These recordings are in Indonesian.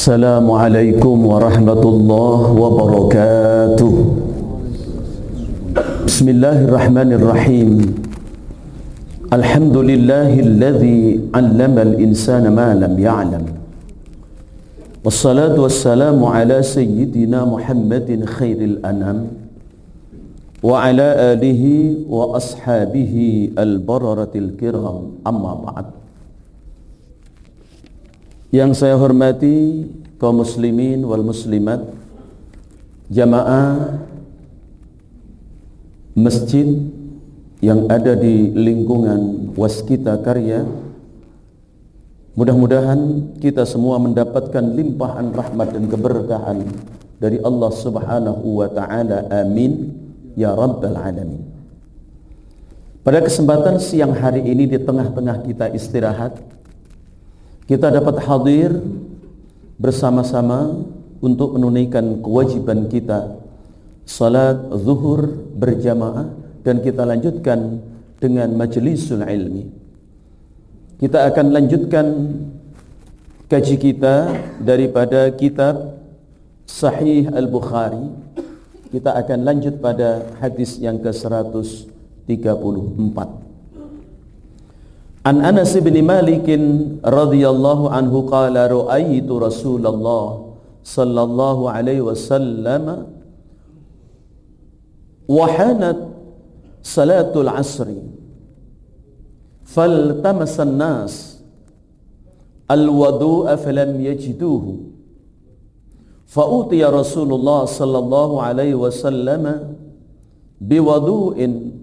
Assalamualaikum warahmatullahi wabarakatuh. Bismillahirrahmanirrahim. Alhamdulillahilladzi 'allamal insana ma lam ya'lam. Wassalatu wassalamu ala sayyidina Muhammadin khairil anam wa ala alihi wa ashabihi al-bararatil kiram, amma ba'd. Yang saya hormati kaum muslimin wal muslimat, jamaah masjid yang ada di lingkungan Waskita Karya, mudah-mudahan kita semua mendapatkan limpahan rahmat dan keberkahan dari Allah Subhanahu wa ta'ala. Amin ya rabbal alamin. Pada kesempatan siang hari ini, di tengah-tengah kita istirahat, kita dapat hadir bersama-sama untuk menunaikan kewajiban kita salat zuhur berjamaah, dan kita lanjutkan dengan majlisul ilmi. Kita akan lanjutkan kaji kita daripada kitab Sahih Al-Bukhari. Kita akan lanjut pada hadis yang ke-134. An Anas bin Malik radhiyallahu anhu qala ra'aitu Rasulullah sallallahu alaihi wasallam wa hanat salatul asri faltamasa an-nas al-wudu'a falam yajiduhu fa'utiya Rasulullah sallallahu alaihi wasallam biwudu'in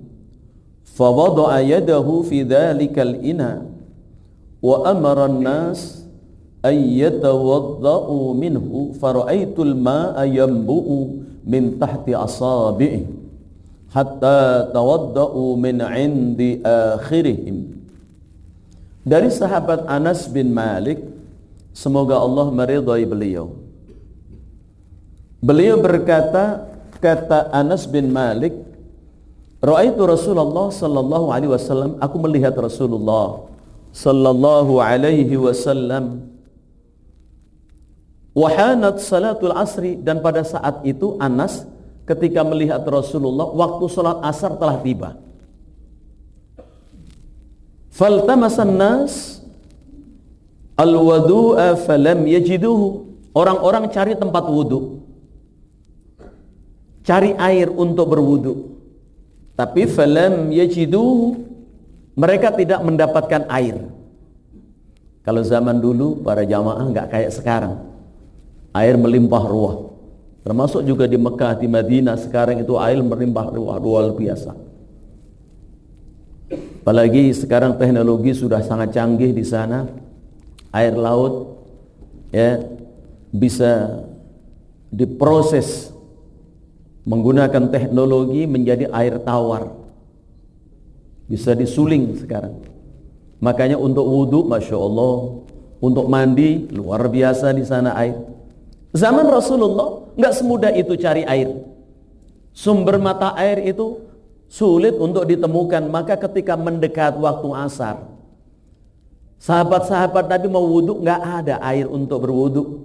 فوضع يده في ذلك الإناء وأمر الناس أن يتوضأوا منه فرأيت الماء ينبؤ من تحت أصابعه حتى توضأوا من عند آخرهم. Dari sahabat Anas bin Malik, semoga Allah meridhai beliau. Beliau berkata, kata Anas bin Malik, Ra'aitu Rasulullah sallallahu alaihi wasallam, aku melihat Rasulullah sallallahu alaihi wasallam, wa hanat salatul asri, dan pada saat itu Anas ketika melihat Rasulullah, waktu salat asar telah tiba. Faltamasan nas al-wudu'a falam yajiduhu, orang-orang cari tempat wudu, cari air untuk berwudu, tapi falam yajiduhu, mereka tidak mendapatkan air. Kalau zaman dulu para jamaah enggak kayak sekarang, air melimpah ruah. Termasuk juga di Mekah, di Madinah sekarang itu air melimpah ruah, luar biasa. Apalagi sekarang teknologi sudah sangat canggih di sana. Air laut ya bisa diproses menggunakan teknologi menjadi air tawar, bisa disuling sekarang. Makanya untuk wudhu, masya Allah, untuk mandi luar biasa di sana air. Zaman Rasulullah nggak semudah itu cari air. Sumber mata air itu sulit untuk ditemukan. Maka ketika mendekat waktu asar, sahabat-sahabat Nabi mau wudhu, nggak ada air untuk berwudhu.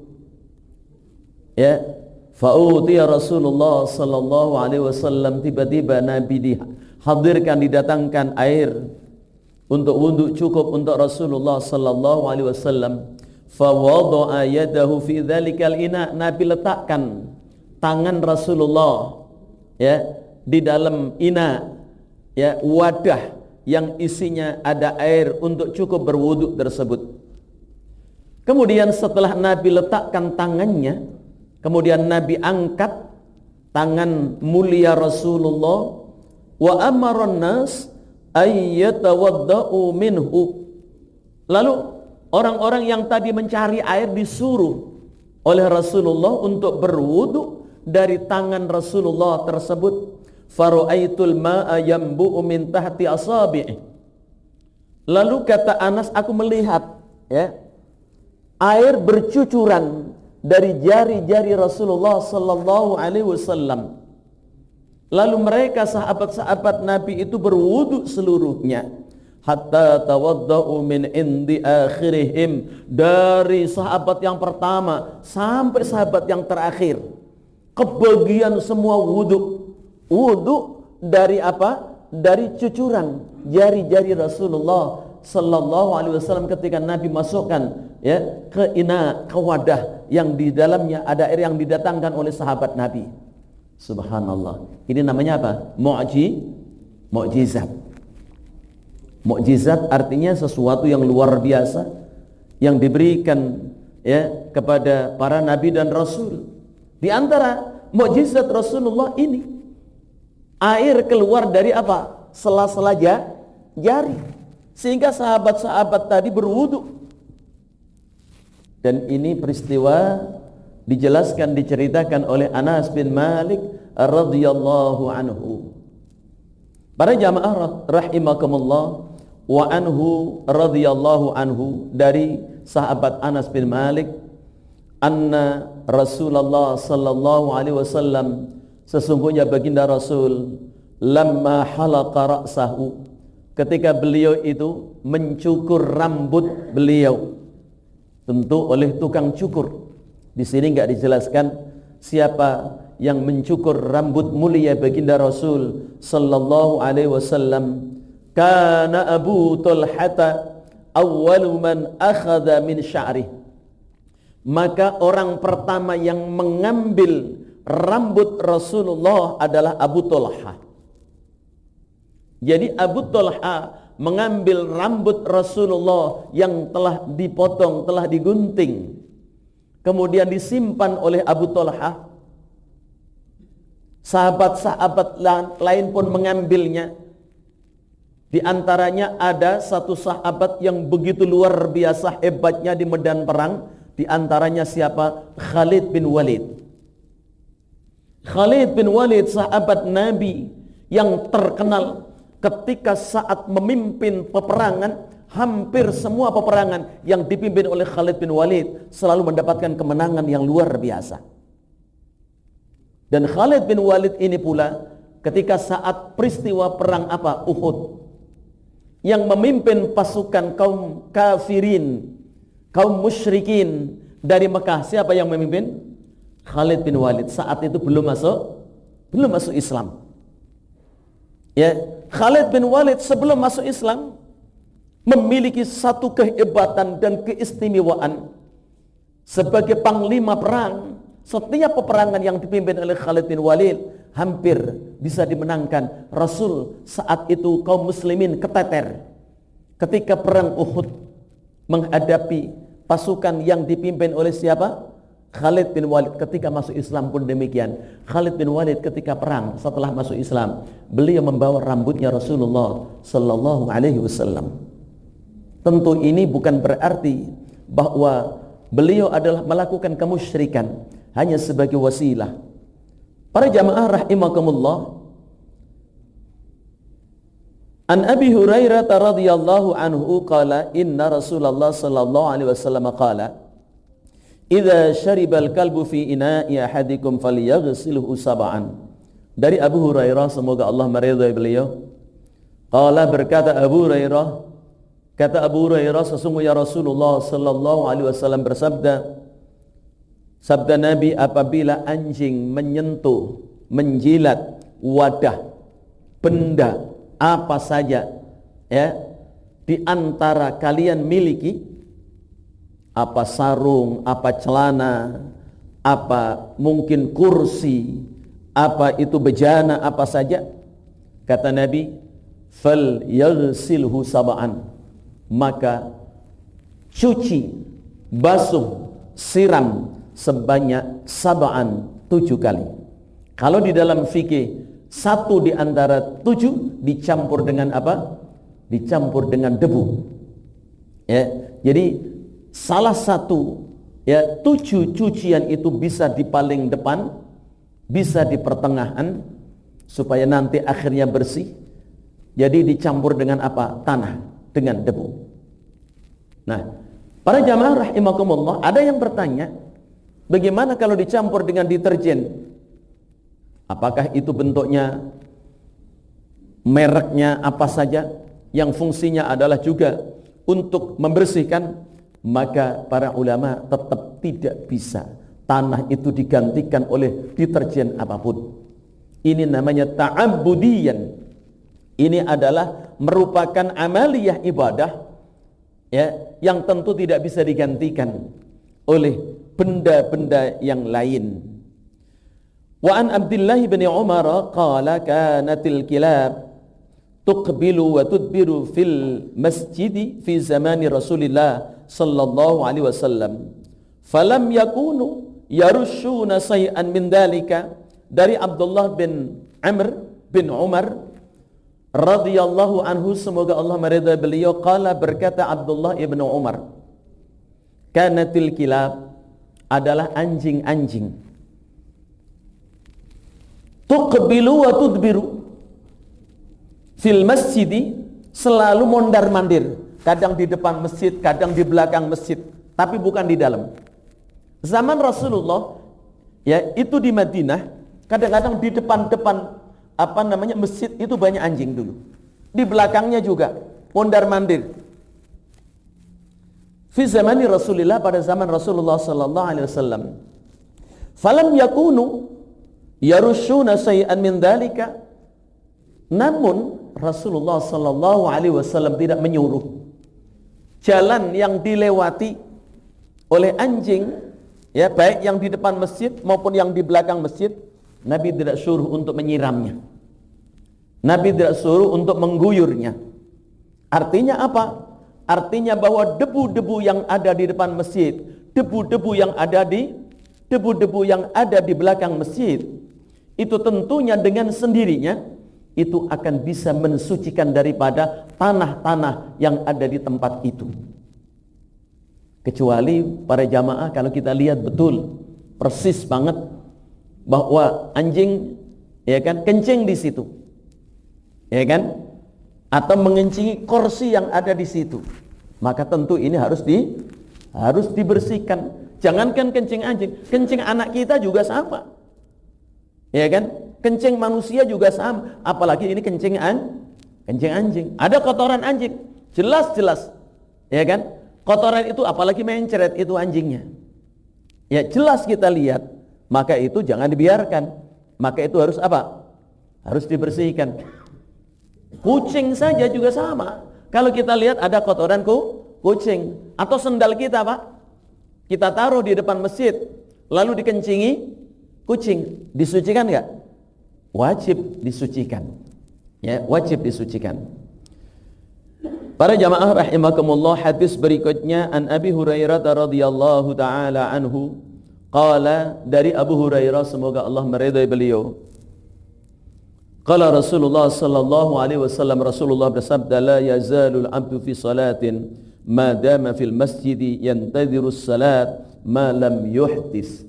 Ya. Fa'utiya Rasulullah sallallahu alaihi wasallam, tiba-tiba Nabi dihadirkan, didatangkan air untuk wudu cukup untuk Rasulullah sallallahu alaihi wasallam. Fa wada'a yadahu fi dzalikal ina, Nabi letakkan tangan Rasulullah ya di dalam ina, ya wadah yang isinya ada air untuk cukup berwudu tersebut. Kemudian setelah Nabi letakkan tangannya, kemudian Nabi angkat tangan mulia Rasulullah, wa amaran nas ayyatawadda'u minhu. Lalu orang-orang yang tadi mencari air disuruh oleh Rasulullah untuk berwudu dari tangan Rasulullah tersebut. Fara'aitul ma'a yanbu'u min tahti asabi'i. Lalu kata Anas, aku melihat ya air bercucuran dari jari-jari Rasulullah sallallahu alaihi wasallam. Lalu mereka sahabat-sahabat Nabi itu berwudu seluruhnya. hatta tawadda'u min indi akhirihim, dari sahabat yang pertama sampai sahabat yang terakhir, kebagian semua wudu. Wudu dari apa? Dari cucuran jari-jari Rasulullah sallallahu alaihi wasallam ketika Nabi masukkan ya ke wadah yang di dalamnya ada air yang didatangkan oleh sahabat Nabi. Subhanallah. Ini namanya apa? Mukjizat. Mukjizat artinya sesuatu yang luar biasa yang diberikan ya kepada para nabi dan rasul. Di antara mukjizat Rasulullah ini, air keluar dari apa? Sela-sela jari, sehingga sahabat-sahabat tadi berwudu. Dan ini peristiwa diceritakan oleh Anas bin Malik radhiyallahu anhu. Para jamaah rahimakumullah, wa anhu radhiyallahu anhu, dari sahabat Anas bin Malik, anna Rasulullah sallallahu alaihi wasallam, sesungguhnya baginda Rasul, lamma halaqa ra'sahu, ketika beliau itu mencukur rambut beliau, tentu oleh tukang cukur. Di sini enggak dijelaskan siapa yang mencukur rambut mulia baginda Rasul sallallahu alaihi wasallam. Kana Abu Talhata awwalu man akhadha min sya'rih, maka orang pertama yang mengambil rambut Rasulullah adalah Abu Talha. Jadi Abu Talha mengambil rambut Rasulullah yang telah dipotong, telah digunting, kemudian disimpan oleh Abu Talha. Sahabat-sahabat lain pun mengambilnya. Di antaranya ada satu sahabat yang begitu luar biasa hebatnya di medan perang. Di antaranya siapa? Khalid bin Walid. Khalid bin Walid, sahabat Nabi yang terkenal ketika saat memimpin peperangan, hampir semua peperangan yang dipimpin oleh Khalid bin Walid selalu mendapatkan kemenangan yang luar biasa. Dan Khalid bin Walid ini pula ketika saat peristiwa perang apa? Uhud, yang memimpin pasukan kaum kafirin, kaum musyrikin dari Mekah. Siapa yang memimpin? Khalid bin Walid. Saat itu belum masuk Islam. Ya, Khalid bin Walid sebelum masuk Islam memiliki satu kehebatan dan keistimewaan sebagai panglima perang. Setiap peperangan yang dipimpin oleh Khalid bin Walid hampir bisa dimenangkan. Rasul saat itu kaum muslimin keteter ketika perang Uhud menghadapi pasukan yang dipimpin oleh siapa? Khalid bin Walid. Ketika masuk Islam pun demikian. Khalid bin Walid ketika perang setelah masuk Islam, beliau membawa rambutnya Rasulullah sallallahu alaihi wasallam. Tentu ini bukan berarti bahwa beliau adalah melakukan kemusyrikan, hanya sebagai wasilah. Para jamaah rahimakumullah, an Abi Hurairah radhiyallahu anhu qala inna Rasulullah sallallahu alaihi wasallam qala idza syaribal kalbu fi ina'i ahadikum falyaghsilhu sab'an. Dari Abu Hurairah, semoga Allah meridai beliau, qala, berkata Abu Hurairah, kata Abu Hurairah, sesungguhnya Rasulullah sallallahu alaihi wasallam bersabda, sabda Nabi, apabila anjing menyentuh, menjilat wadah, benda apa saja ya di antara kalian miliki, apa sarung, apa celana, apa mungkin kursi, apa itu bejana, apa saja, kata Nabi, fal yaghsilhu sab'an, maka cuci, basuh, siram sebanyak sab'an, 7 kali. Kalau di dalam fikih, satu di antara 7 dicampur dengan apa? Dicampur dengan debu. Ya, jadi salah satu ya 7 cucian itu bisa di paling depan, bisa di pertengahan, supaya nanti akhirnya bersih. Jadi dicampur dengan apa? Tanah, dengan debu. Nah, para jamaah rahimakumullah, ada yang bertanya, bagaimana kalau dicampur dengan deterjen? Apakah itu bentuknya, mereknya apa saja? yang fungsinya adalah juga untuk membersihkan, maka para ulama tetap tidak bisa tanah itu digantikan oleh deterjen apapun. Ini namanya ta'abbudiyan. Ini adalah merupakan amaliyah ibadah, ya, yang tentu tidak bisa digantikan oleh benda-benda yang lain. Wa an Abdullah bin Umar qala kanatil kilab tuqbilu wa tudbiru fil masjid fi zamani Rasulillah sallallahu alaihi wasallam falam yakunu yarushuna say'an min dalika. Dari Abdullah bin Amr bin Umar radhiyallahu anhu, semoga Allah meridai beliau, qala, berkata Abdullah ibn Umar, kanatil kilab, adalah anjing-anjing, tuqbilu wa tudbiru fil masjidi, selalu mondar-mandir, kadang di depan masjid, kadang di belakang masjid, tapi bukan di dalam. Zaman Rasulullah, ya, itu di Madinah, kadang-kadang di depan-depan masjid itu banyak anjing dulu. Di belakangnya juga mondar-mandir. Fi zamani Rasulillah, pada zaman Rasulullah sallallahu alaihi wasallam. Falam yakunu yarushuna say'an min dalika. Namun Rasulullah sallallahu alaihi wasallam tidak menyuruh jalan yang dilewati oleh anjing, ya, baik yang di depan masjid maupun yang di belakang masjid, Nabi tidak suruh untuk menyiramnya. Nabi tidak suruh untuk mengguyurnya. Artinya apa? Artinya bahwa debu-debu yang ada di depan masjid, debu-debu yang ada di belakang masjid, itu tentunya dengan sendirinya itu akan bisa mensucikan daripada tanah-tanah yang ada di tempat itu. Kecuali para jamaah, kalau kita lihat betul persis banget bahwa anjing, ya kan, kencing di situ, ya kan, atau mengencingi kursi yang ada di situ, maka tentu ini harus dibersihkan. Jangankan kencing anjing, kencing anak kita juga sama, ya kan, kencing manusia juga sama, apalagi ini kencing anjing. Ada kotoran anjing, jelas, ya kan, kotoran itu, apalagi mencret itu anjingnya, ya jelas kita lihat, maka itu jangan dibiarkan, maka itu harus apa? Harus dibersihkan. Kucing saja juga sama. Kalau kita lihat ada kotoran kucing atau sendal kita, Pak, kita taruh di depan masjid, lalu dikencingi kucing, disucikan enggak? Wajib disucikan. Ya, wajib disucikan. Para jamaah rahimakumullah, hadis berikutnya an Abi Hurairah radhiyallahu taala anhu qala, dari Abu Hurairah, semoga Allah meridai beliau, qala Rasulullah sallallahu alaihi wasallam, Rasulullah bersabda, la yazalul abdu fi salatin ma dama fil masjid yantadhiru salat ma lam yuhdits.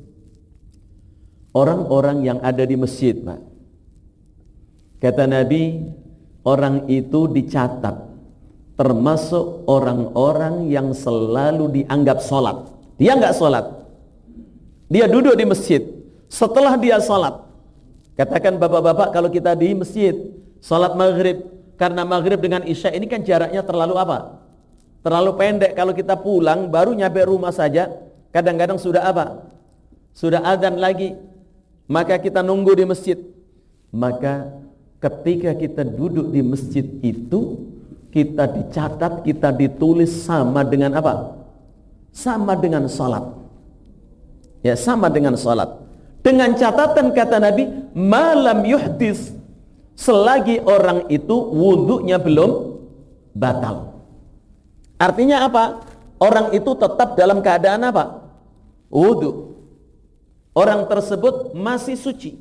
Orang-orang yang ada di masjid, Pak, kata Nabi, orang itu dicatat termasuk orang-orang yang selalu dianggap sholat. Dia enggak sholat, dia duduk di masjid, setelah dia sholat, katakan bapak-bapak, kalau kita di masjid sholat maghrib, karena maghrib dengan isya ini kan jaraknya terlalu apa? Terlalu pendek. Kalau kita pulang baru nyampe rumah saja, kadang-kadang sudah apa? Sudah adzan lagi, maka kita nunggu di masjid. Maka ketika kita duduk di masjid itu, kita dicatat, kita ditulis sama dengan apa? Sama dengan salat. Ya, sama dengan salat. Dengan catatan, kata Nabi, malam yuhdis, selagi orang itu wudunya belum batal. Artinya apa? Orang itu tetap dalam keadaan apa? Wudu. Orang tersebut masih suci.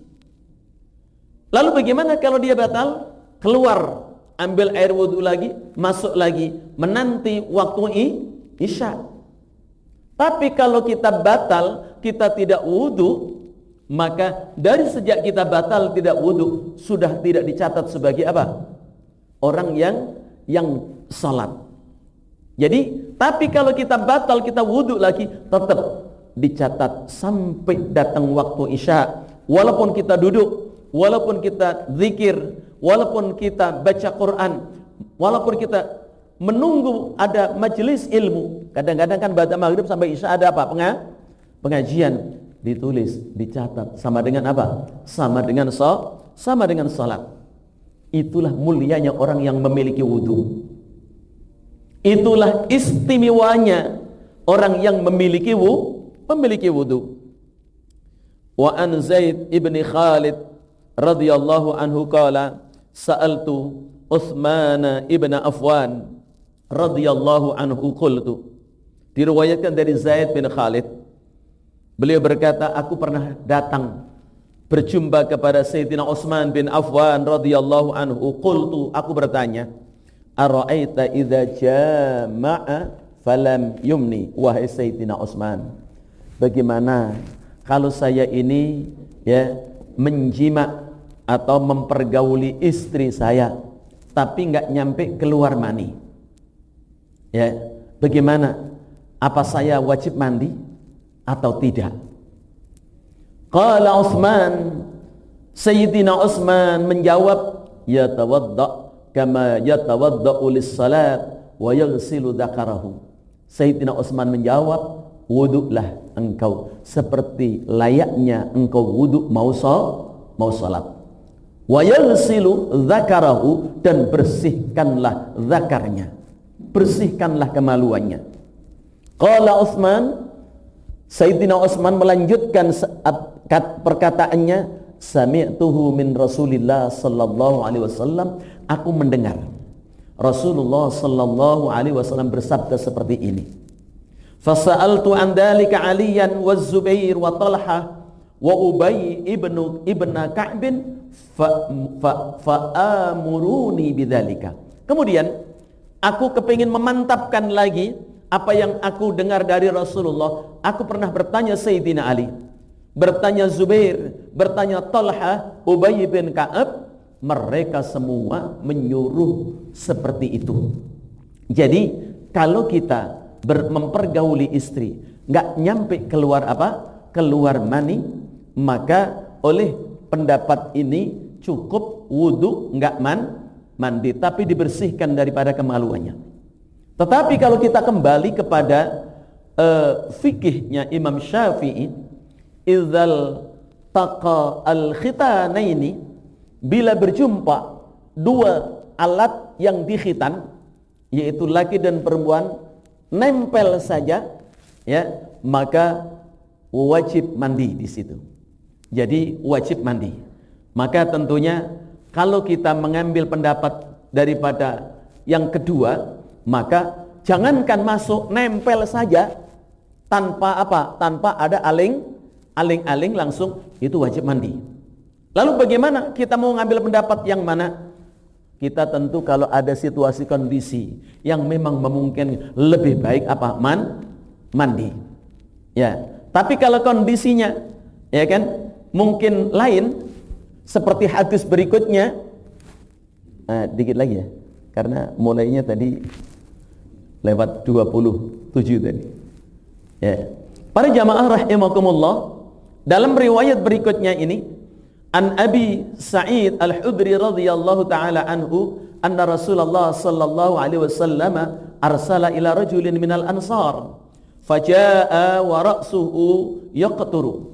Lalu bagaimana kalau dia batal? Keluar, ambil air wudu lagi, masuk lagi, menanti waktu isya. Tapi kalau kita batal, kita tidak wudu, maka dari sejak kita batal tidak wudu, sudah tidak dicatat sebagai apa? Orang yang salat. Jadi, tapi kalau kita batal, kita wudu lagi, tetap dicatat sampai datang waktu isya. Walaupun kita duduk, walaupun kita zikir, walaupun kita baca Quran, Walaupun kita menunggu ada majelis ilmu, kadang-kadang kan baca maghrib sampai isya ada apa? Pengajian, ditulis, dicatat, sama dengan apa? Sama dengan salat. Itulah mulianya orang yang memiliki wudu. Itulah istimewanya orang yang memiliki wudu. Wa an Zaid ibn Khalid radhiyallahu anhu qala sa'altu Utsman ibn Affan radhiyallahu anhu qultu. Diriwayatkan dari Zaid bin Khalid, beliau berkata, aku pernah datang berjumpa kepada Sayyidina Utsman bin Affan radhiyallahu anhu. Qultu, aku bertanya, ara'aita idza jama'a falam yumni. Wahai Sayyidina Utsman, bagaimana kalau saya ini menjima atau mempergauli istri saya tapi enggak nyampe keluar mani? Bagaimana? Apa saya wajib mandi atau tidak? Qala Utsman, Sayyidina Utsman menjawab, yatawadda kama yatawadda'u lis-salat wa yaghsilu dzakarahu. Sayyidina Utsman menjawab, wudulah engkau seperti layaknya engkau wudu mau salat. Wa yaghsilu dzakarahu, dan bersihkanlah zakarnya, bersihkanlah kemaluannya. Qala Utsman, Sayyidina Utsman melanjutkan perkataannya, sami'tuhu min Rasulillah sallallahu alaihi wasallam, aku mendengar Rasulullah sallallahu alaihi wasallam bersabda seperti ini. Fasa'altu an dzalika Aliyan wa Zubair wa Talha wa Ubay ibn Ka'b fa'amuruni bidzalika. Kemudian aku kepingin memantapkan lagi apa yang aku dengar dari Rasulullah. Aku pernah bertanya Sayyidina Ali, bertanya Zubair, bertanya Talha, Ubay bin Ka'ab, mereka semua menyuruh seperti itu. Jadi kalau kita mempergauli istri nggak nyampe keluar mani, maka oleh pendapat ini cukup wudu, nggak mandi, tapi dibersihkan daripada kemaluannya. Tetapi kalau kita kembali kepada fikihnya Imam Syafi'i, idzal taqa al-khitanaini, bila berjumpa dua alat yang dikhitan, yaitu laki dan perempuan, nempel saja, maka wajib mandi di situ. Jadi wajib mandi. Maka tentunya kalau kita mengambil pendapat daripada yang kedua, maka jangankan masuk, nempel saja tanpa ada aling-aling langsung, itu wajib mandi. Lalu bagaimana kita mau ngambil pendapat yang mana? Kita tentu kalau ada situasi kondisi yang memang memungkinkan, lebih baik mandi. Tapi kalau kondisinya mungkin lain, seperti hadis berikutnya, dikit lagi ya, karena mulainya tadi lewat 27 tadi. Para jamaah rahimakumullah, dalam riwayat berikutnya ini, an Abi Sa'id Al-Khudri radhiyallahu taala anhu, anna Rasulullah sallallahu alaihi wasallam arsala ila rajulin minal ansar fajaa wa ra'suhu yaqturu.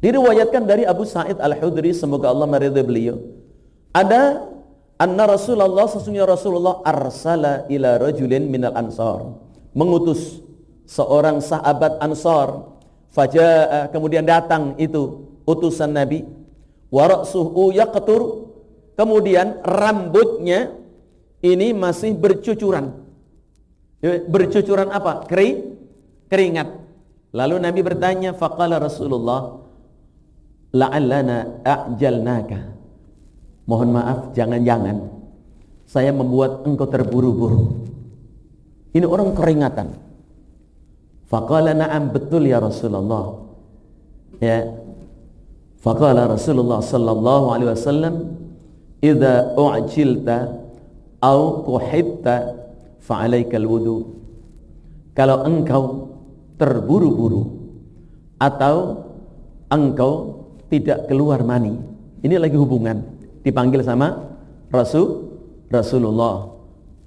Diriwayatkan dari Abu Sa'id Al-Khudri, semoga Allah meridai beliau, ada anna Rasulullah, sesungguhnya Rasulullah arsala ila rajulin minal ansar, mengutus seorang sahabat Ansar, fajaa, kemudian datang itu utusan Nabi, wa ra'suhu yaqtur, kemudian rambutnya ini masih bercucuran. Bercucuran apa? Keringat. Lalu Nabi bertanya, faqala Rasulullah, la'allana a'jalnaka, mohon maaf, jangan-jangan saya membuat engkau terburu-buru. Ini orang keringatan. Faqala na'am, betul ya Rasulullah. Faqala Rasulullah sallallahu alaihi wasallam, idza u'jilta au kuhitta fa'alaikal wudu. Kalau engkau terburu-buru atau engkau tidak keluar mani, ini lagi hubungan, dipanggil sama Rasulullah,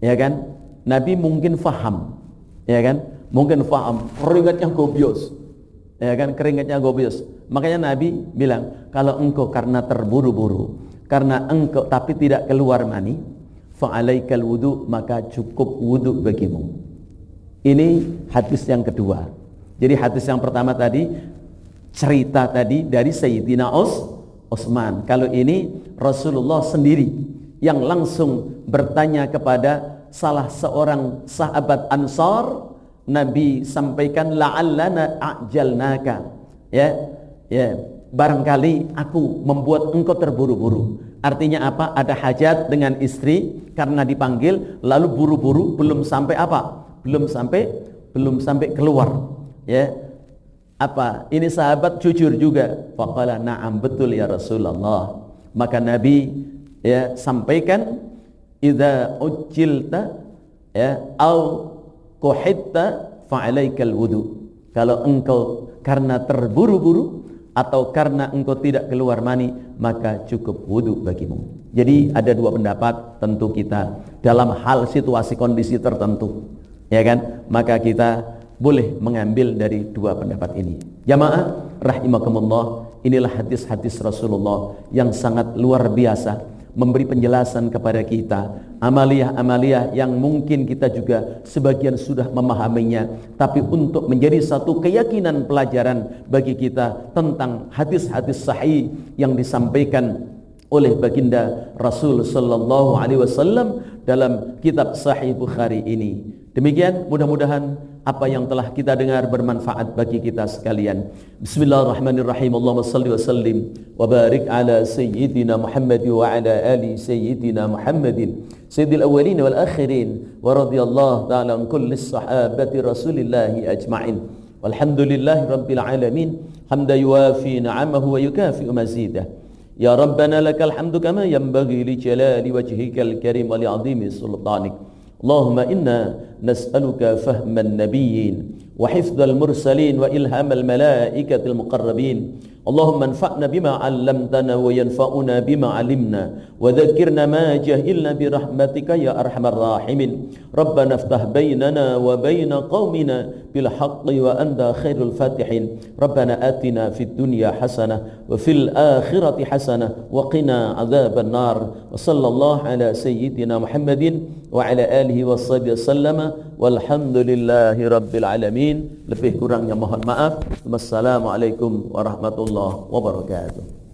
ya kan? Nabi mungkin faham, ya kan? Mungkin faham, keringatnya gobios, ya kan? Keringatnya gobios. Makanya Nabi bilang, kalau engkau karena terburu-buru, karena engkau tapi tidak keluar mani, fa'alaikal wudu, maka cukup wudu bagimu. Ini hadis yang kedua. Jadi hadis yang pertama tadi, cerita tadi dari Sayyidina Utsman. Kalau ini Rasulullah sendiri yang langsung bertanya kepada salah seorang sahabat Ansar. Nabi sampaikan, la'allana a'jalnaka, ya, barangkali aku membuat engkau terburu-buru. Artinya apa? Ada hajat dengan istri karena dipanggil, lalu buru-buru, belum sampai apa? Belum sampai keluar, ya. Apa? Ini sahabat jujur juga. Faqala na'am, betul ya Rasulullah. Maka Nabi ya sampaikan, idza ujilta ya au kuhitta fa'alaikal wudu. Kalau engkau karena terburu-buru atau karena engkau tidak keluar mani, maka cukup wudu bagimu. Jadi ada dua pendapat tentu kita dalam hal situasi kondisi tertentu, ya kan? Maka kita boleh mengambil dari dua pendapat ini. Jamaah rahimakumullah, inilah hadis-hadis Rasulullah yang sangat luar biasa, memberi penjelasan kepada kita amaliyah-amaliyah yang mungkin kita juga sebagian sudah memahaminya, tapi untuk menjadi satu keyakinan pelajaran bagi kita tentang hadis-hadis sahih yang disampaikan oleh baginda Rasul sallallahu alaihi wasallam dalam kitab Sahih Bukhari ini. Demikian, mudah-mudahan apa yang telah kita dengar bermanfaat bagi kita sekalian. Bismillahirrahmanirrahim. Allahumma salli wa sallim wa barik ala sayyidina Muhammad wa ala ali sayyidina Muhammadin sayyidil awwalin wal akhirin wa radhiyallahu ta'ala an kulli sahabati Rasulillahi ajma'in. Walhamdulillahi rabbil alamin. Hamdan yuwafi ni'amahu wa yukafi'u mazidah. Ya Rabbana lakal hamdu kama yanbaghi li jalali wajhikal karim wa li 'azimi sultanik. اللهم إنا نسألك فهم النبيين وحفظ المرسلين وإلهام الملائكة المقربين. اللهم انفعنا بما علمتنا وينفعنا بما علمنا وذكرنا ما جهلنا برحمتك يا أرحم الراحمين. ربنا افتح بيننا وبين قومنا بالحق وأنت خير الفاتحين. ربنا آتنا في الدنيا حسنة وفي الآخرة حسنة وقنا عذاب النار. وصلى الله على سيدنا محمد وعلى آله وصحبه وسلم والحمد لله رب العالمين. Lebih kurangnya mohon maaf. Wassalamualaikum warahmatullahi wabarakatuh.